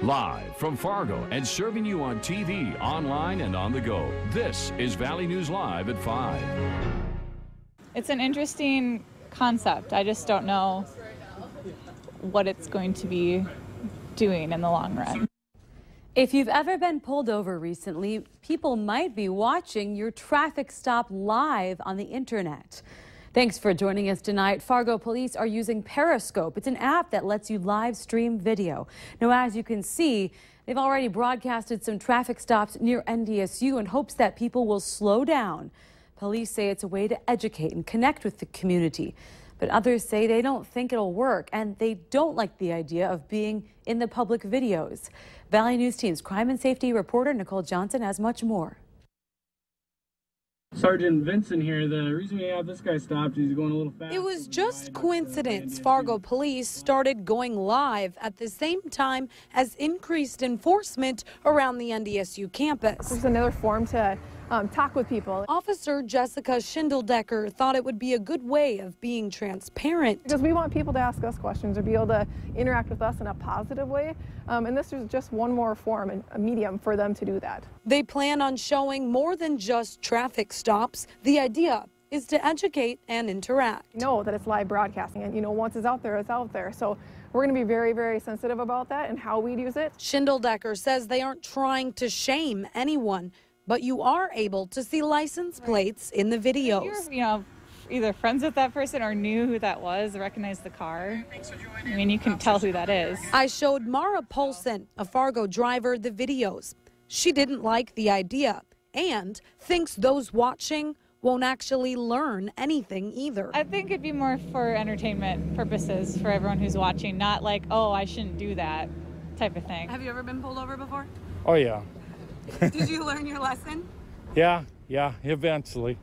Live from Fargo and serving you on TV, online, and on the go. This is Valley News Live at 5. It's an interesting concept. I just don't know what it's going to be doing in the long run. If you've ever been pulled over recently, people might be watching your traffic stop live on the internet. Thanks for joining us tonight. Fargo police are using Periscope. It's an app that lets you live stream video. Now, as you can see, they've already broadcasted some traffic stops near NDSU in hopes that people will slow down. Police say it's a way to educate and connect with the community. But others say they don't think it'll work, and they don't like the idea of being in the public videos. Valley News Team's crime and safety reporter Nicole Johnson has much more. Sergeant Vincent here. The reason we have this guy stopped is he's going a little fast. It was just coincidence. Fargo police started going live at the same time as increased enforcement around the NDSU campus. There's another form to talk with people. Officer Jessica Schindeldecker thought it would be a good way of being transparent. Because we want people to ask us questions or be able to interact with us in a positive way. And this is just one more form and a medium for them to do that. They plan on showing more than just traffic stops. The idea is to educate and interact. Know that it's live broadcasting, and once it's out there, it's out there. So we're going to be very, very sensitive about that and how we use it. Schindeldecker says they aren't trying to shame anyone, but you are able to see license plates in the videos. If you're, either friends with that person or knew who that was, recognized the car. I mean, you can tell who that is. I showed Mara Polson, a Fargo driver, the videos. She didn't like the idea and thinks those watching won't actually learn anything either. I think it'd be more for entertainment purposes for everyone who's watching, not like, oh, I shouldn't do that type of thing. Have you ever been pulled over before? Oh, yeah. Did you learn your lesson? Yeah, eventually.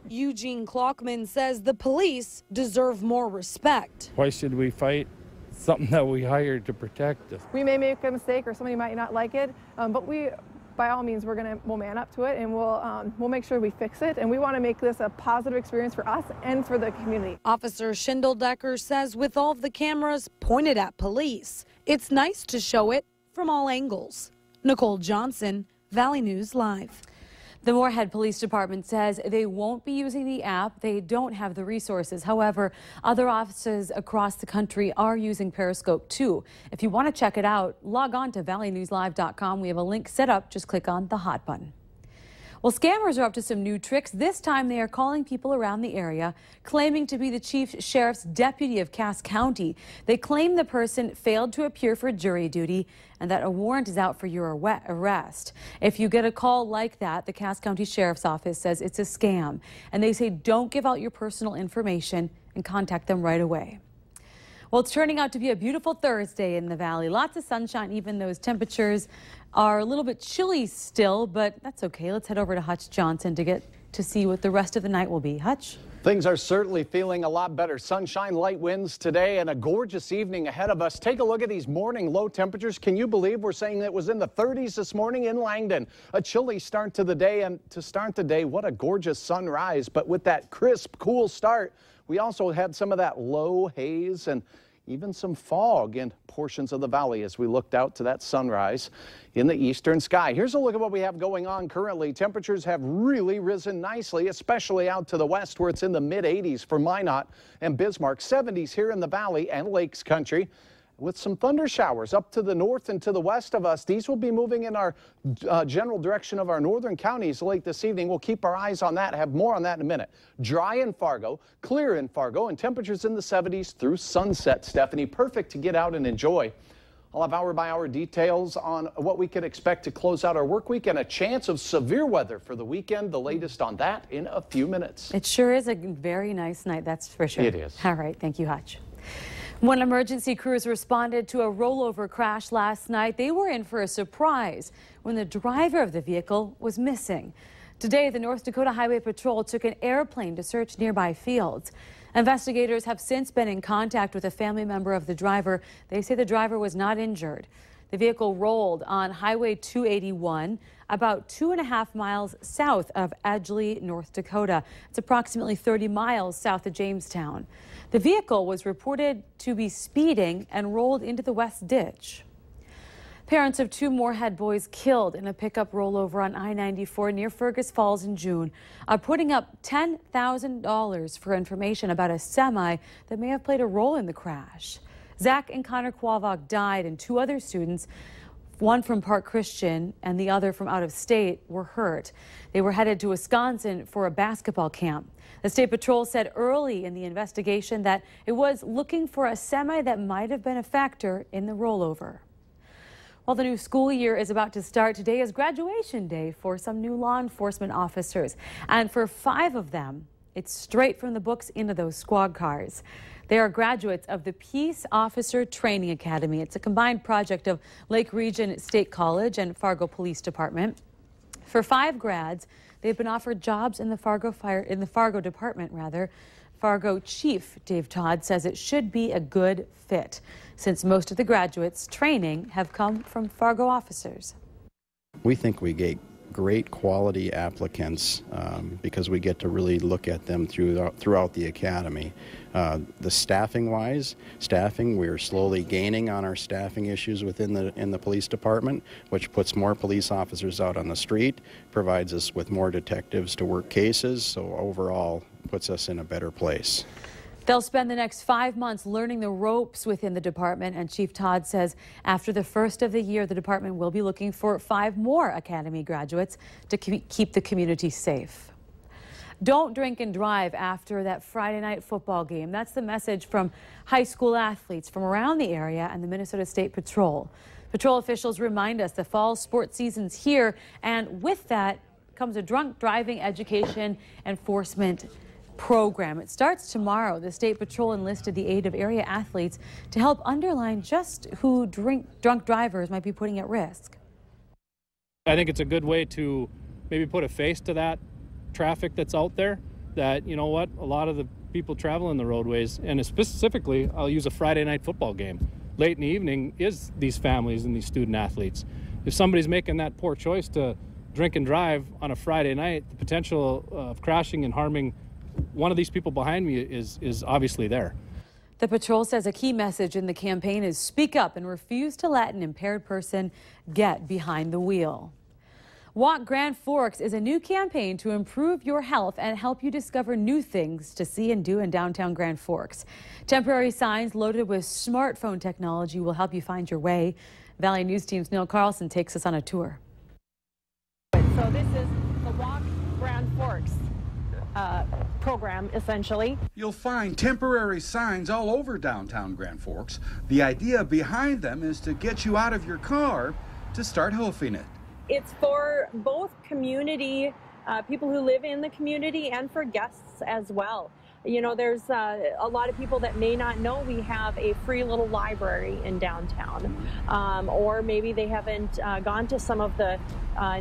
Eugene Klockman says the police deserve more respect. Why should we fight something that we hired to protect us? We may make a mistake or somebody might not like it, but we, by all means, we'll man up to it and we'll make sure we fix it. And we want to make this a positive experience for us and for the community. Officer Schindeldecker says with all of the cameras pointed at police, it's nice to show it from all angles. Nicole Johnson, Valley News Live. The Moorhead Police Department says they won't be using the app. They don't have the resources. However, other offices across the country are using Periscope too. If you want to check it out, log on to valleynewslive.com. We have a link set up. Just click on the hot button. Well, scammers are up to some new tricks. This time they are calling people around the area, claiming to be the chief sheriff's deputy of Cass County. They claim the person failed to appear for jury duty and that a warrant is out for your arrest. If you get a call like that, the Cass County Sheriff's Office says it's a scam. And they say don't give out your personal information and contact them right away. Well, it's turning out to be a beautiful Thursday in the valley. Lots of sunshine, even those temperatures are a little bit chilly still, but that's okay. Let's head over to Hutch Johnson to get to see what the rest of the night will be. Hutch? Things are certainly feeling a lot better. Sunshine, light winds today, and a gorgeous evening ahead of us. Take a look at these morning low temperatures. Can you believe we're saying it was in the 30s this morning in Langdon? A chilly start to the day, and to start the day, what a gorgeous sunrise. But with that crisp, cool start, we also had some of that low haze and even some fog in portions of the valley as we looked out to that sunrise in the eastern sky. Here's a look at what we have going on currently. Temperatures have really risen nicely, especially out to the west where it's in the mid-80s for Minot and Bismarck, 70s here in the valley and Lakes Country, with some thunder showers up to the north and to the west of us. These will be moving in our general direction of our northern counties late this evening. We'll keep our eyes on that. Have more on that in a minute. Dry in Fargo, clear in Fargo, and temperatures in the 70s through sunset, Stephanie. Perfect to get out and enjoy. I'll have hour-by-hour details on what we can expect to close out our work week and a chance of severe weather for the weekend. The latest on that in a few minutes. It sure is a very nice night, that's for sure. It is. All right, thank you, Hutch. When emergency crews responded to a rollover crash last night, they were in for a surprise when the driver of the vehicle was missing. Today, the North Dakota Highway Patrol took an airplane to search nearby fields. Investigators have since been in contact with a family member of the driver. They say the driver was not injured. The vehicle rolled on Highway 281 about 2.5 miles south of Edgley, North Dakota. It's approximately 30 miles south of Jamestown. The vehicle was reported to be speeding and rolled into the west ditch. Parents of two Moorhead boys killed in a pickup rollover on I-94 near Fergus Falls in June are putting up $10,000 for information about a semi that may have played a role in the crash. Zach and Connor Quavok died, and two other students, one from Park Christian and the other from out of state, were hurt. They were headed to Wisconsin for a basketball camp. The State Patrol said early in the investigation that it was looking for a semi that might have been a factor in the rollover. While the new school year is about to start, today is graduation day for some new law enforcement officers. And for 5 of them, it's straight from the books into those squad cars. They are graduates of the Peace Officer Training Academy. It's a combined project of Lake Region State College and Fargo Police Department. For 5 grads, they've been offered jobs in the Fargo Department, rather. Fargo Chief Dave Todd says it should be a good fit, since most of the graduates' training have come from Fargo officers. We think we get great quality applicants because we get to really look at them throughout the academy. The staffing, we're slowly gaining on our staffing issues within the police department, which puts more police officers out on the street, provides us with more detectives to work cases, so overall puts us in a better place. They'll spend the next 5 months learning the ropes within the department, and Chief Todd says after the first of the year, the department will be looking for 5 more academy graduates to keep the community safe. Don't drink and drive after that Friday night football game. That's the message from high school athletes from around the area and the Minnesota State Patrol. Patrol officials remind us the fall sports season's here, and with that comes a drunk driving education enforcement program. It starts tomorrow. The State Patrol enlisted the aid of area athletes to help underline just who drunk drivers might be putting at risk. I think it's a good way to maybe put a face to that traffic that's out there, that, you know what, a lot of the people traveling the roadways, and specifically, I'll use a Friday night football game. Late in the evening is these families and these student athletes. If somebody's making that poor choice to drink and drive on a Friday night, the potential of crashing and harming one of these people behind me is obviously there. The patrol says a key message in the campaign is speak up and refuse to let an impaired person get behind the wheel. Walk Grand Forks is a new campaign to improve your health and help you discover new things to see and do in downtown Grand Forks. Temporary signs loaded with smartphone technology will help you find your way. Valley News Team's Neil Carlson takes us on a tour. So this is the Walk Grand Forks program, essentially. You'll find temporary signs all over downtown Grand Forks. The idea behind them is to get you out of your car to start hoofing it. It's for both community, people who live in the community, and for guests as well. You know, there's a lot of people that may not know we have a free little library in downtown, or maybe they haven't gone to some of the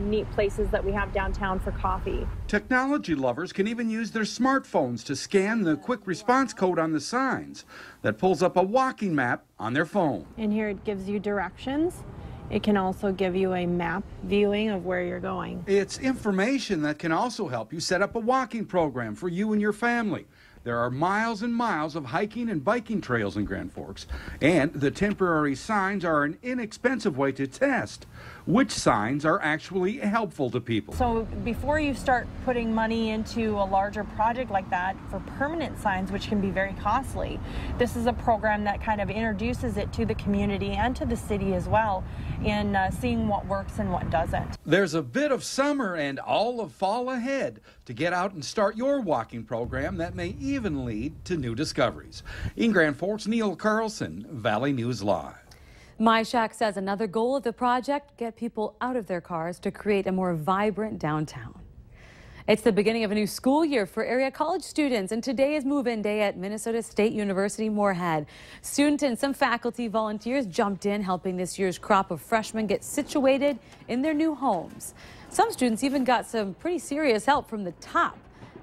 neat places that we have downtown for coffee. Technology lovers can even use their smartphones to scan the quick response code on the signs that pulls up a walking map on their phone. And here it gives you directions. It can also give you a map viewing of where you're going. It's information that can also help you set up a walking program for you and your family. There are miles and miles of hiking and biking trails in Grand Forks, and the temporary signs are an inexpensive way to test which signs are actually helpful to people. So before you start putting money into a larger project like that for permanent signs, which can be very costly, this is a program that kind of introduces it to the community and to the city as well in seeing what works and what doesn't. There's a bit of summer and all of fall ahead to get out and start your walking program that may even lead to new discoveries. In Grand Forks, Neil Carlson, Valley News Live. My Shack says another goal of the project, get people out of their cars to create a more vibrant downtown. It's the beginning of a new school year for area college students, and today is Move-In Day at Minnesota State University Moorhead. Students and some faculty volunteers jumped in, helping this year's crop of freshmen get situated in their new homes. Some students even got some pretty serious help from the top.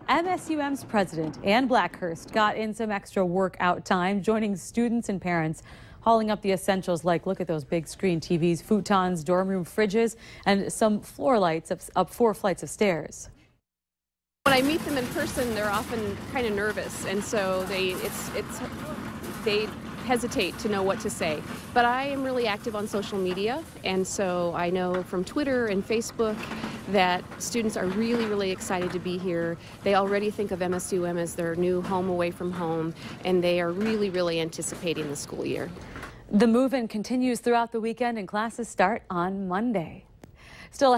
MSUM's president, Ann Blackhurst, got in some extra workout time, joining students and parents, hauling up the essentials like, look at those big screen TVs, futons, dorm room fridges, and some floor lights up 4 flights of stairs. When I meet them in person, they're often kind of nervous, and so they hesitate to know what to say. But I am really active on social media, and so I know from Twitter and Facebook that students are really, really excited to be here. They already think of MSUM as their new home away from home, and they are really, really anticipating the school year. The Movein continues throughout the weekend, and classes start on Monday. Still